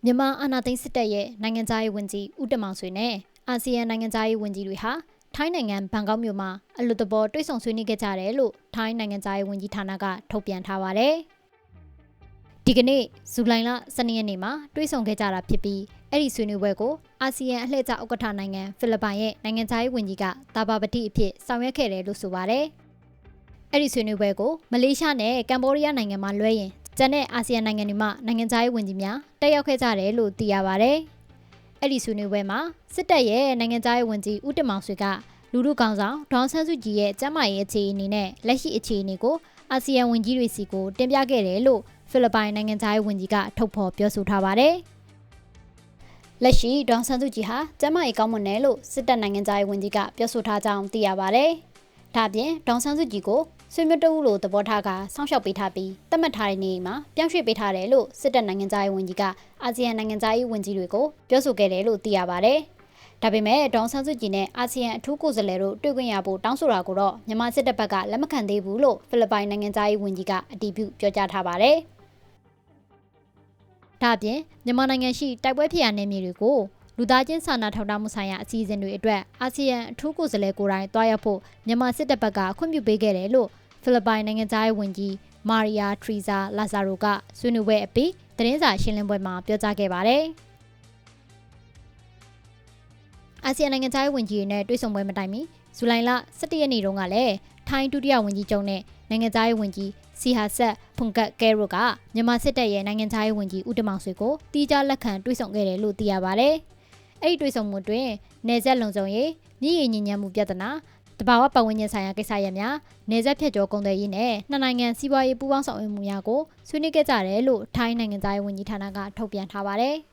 မြန်မာအာဏာသိမ်းစစ်တပ်ရဲ့နိုင်ငံသားရေးဝန်ကြီးဦးတင်မောင်ဆွေနဲ့အာဆီယံနိုင်ငံသားရေးဝန်ကြီးတွေဟာထိုင်းနိုင်ငံဘန်ကောက်မြို့မှာအလွတ်တဘောတွေ့ဆုံဆွေးနွေးခဲ့ကြတယ်လို့ထိုင်းနိုင်ငံသားရေးဝန်ကြီးဌာနကထုတ်ပြန်ထားပါတယ်။ဒီကနေ့ဇူလိုင်လ12ရက်နေ့မှာတွေ့ဆုံခဲ့ကြတာဖြစ်ပြီးအဲ့ဒီဆွေးနွေးပွဲကိုအာဆီယံအလှည့်ကျဥက္ကဋ္ဌနိုင်ငံဖိလစ်ပိုင်ရဲ့နိုင်ငံသားရေးဝန်ကြီးကတာဘာပတိအဖြစ်ဆောင်ရွက်ခဲ့တယ်လို့ဆိုပါတယ်။အဲ့ဒီဆွေးနွေးပွဲကိုမလေးရှားနဲ့ကမ္ဘောဒီးယားနိုင်ငံမှာလွှဲရင်ကျန်တဲ့အာဆီယံနိုင်ငံတွေမှာနိုင်ငံသားရေးဝန်ကြီးများတက်ရောက်ခဲ့ကြတယ်လို့သိရပါတယ်။အဲ့ဒီဆွေးနွေးပွဲမှာစစ်တပ်ရဲ့နိုင်ငံသားရေးဝန်ကြီးဦးတင်မောင်ဆွေကလူထုကောင်ဆောင်ဒေါအောင်ဆန်းစုကြည်ရဲ့ကျန်းမာရေးအခြေအနေနဲ့လက်ရှိအခြေအနေကိုအာဆီယံဝန်ကြီးတွေစီကိုတင်ပြခဲ့တယ်လို့ဖိလစ်ပိုင်နိုင်ငံသားရေးဝန်ကြီးကထုတ်ဖော်ပြောဆိုထားပါတယ်။လက်ရှိဒေါအောင်ဆန်းစုကြည်ဟာကျန်းမာရေးကောင်းမွန်တယ်လို့စစ်တပ်နိုင်ငံသားရေးဝန်ကြီးကပြောဆိုထားကြောင်းသိရပါတယ်။ဒါ့အပြင်ဒေါအောင်ဆန်းစုကြည်ကိုဆွေမျိုးတဦးလိုသဘောထားကစောင့်ရှောက်ပေးထားပြီးတတ်မှတ်ထားတဲ့နေအိမ်မှာပြောင်းရွှေ့ပေးထားတယ်လို့စစ်တပ်နိုင်ငံသားရေးဝန်ကြီးကအာဆီယံနိုင်ငံသားရေးဝန်ကြီးတွေကိုပြောဆိုခဲ့တယ်လို့သိရပါတယ်။ဒါပေမဲ့ဒေါအောင်ဆန်းစုကြည်နဲ့အာဆီယံအထူးကိုယ်စားလှယ်တို့တွေ့ခွင့်ရဖို့တောင်းဆိုတာကိုတော့မြန်မာစစ်တပ်ဘက်ကလက်မခံသေးဘူးလို့ဖိလစ်ပိုင်နိုင်ငံသားရေးဝန်ကြီးကအတည်ပြုပြောကြားထားပါတယ်။ဒါ့အပြင်မြန်မာနိုင်ငံရှိတိုက်ပွဲဖြစ်ရာနယ်မြေတွေကိုလူသားချင်းစာနာထောက်ထားမှုဆိုင်ရာအစီအစဉ်တွေအတွက်အာဆီယံအထူးကိုယ်စားလှယ်ကိုယ်တိုင်တွားရောက်ဖို့မြန်မာစစ်တပ်ဘက်ကခွင့်ပြုပေးခဲ့တယ်လို့ဖိလစ်ပိုင်နိုင်ငံသားရေးဝန်ကြီးမာရီယာထရီဇာလာဇာရိုကဆွေးနွေးပွဲအပြီးသတင်းစာရှင်းလင်းပွဲမှာပြောကြားခဲ့ပါတယ်။အာဆီယံနိုင်ငံသားရေးဝန်ကြီးတွေနဲ့တွေ့ဆုံပွဲမတိုင်မီဇူလိုင်လ17ရက်နေ့တုန်းကလည်းထိုင်းဒုတိယဝန်ကြီးချုပ်နဲ့နိုင်ငံသားရေးဝန်ကြီးစီဟာဆက်ဖွန်ကတ်ကဲရိုကမြန်မာစစ်တပ်ရဲ့နိုင်ငံသားရေးဝန်ကြီးဦးတင်မောင်ဆွေကိုတီးခြားလက်ခံတွေ့ဆုံခဲ့တယ်လို့သိရပါတယ်။အဲ့ဒီတွေ့ဆုံမှုတွင်နယ်စပ်လုံခြုံရေးမြစ်ရေညဉ့်ညမ်းမှုပြဿနာတဘာဝပတ်ဝန်းကျင်ဆိုင်ရာကိစ္စရပ်များနယ်စပ်ဖြတ်ကျော်ကုန်သွယ်ရေးနဲ့နှစ်နိုင်ငံစီးပွားရေးပူးပေါင်းဆောင်ရွက်မှုများကိုဆွေးနွေးခဲ့ကြတယ်လို့ထိုင်းနိုင်ငံသားရေးဝန်ကြီးဌာနကထုတ်ပြန်ထားပါတယ်။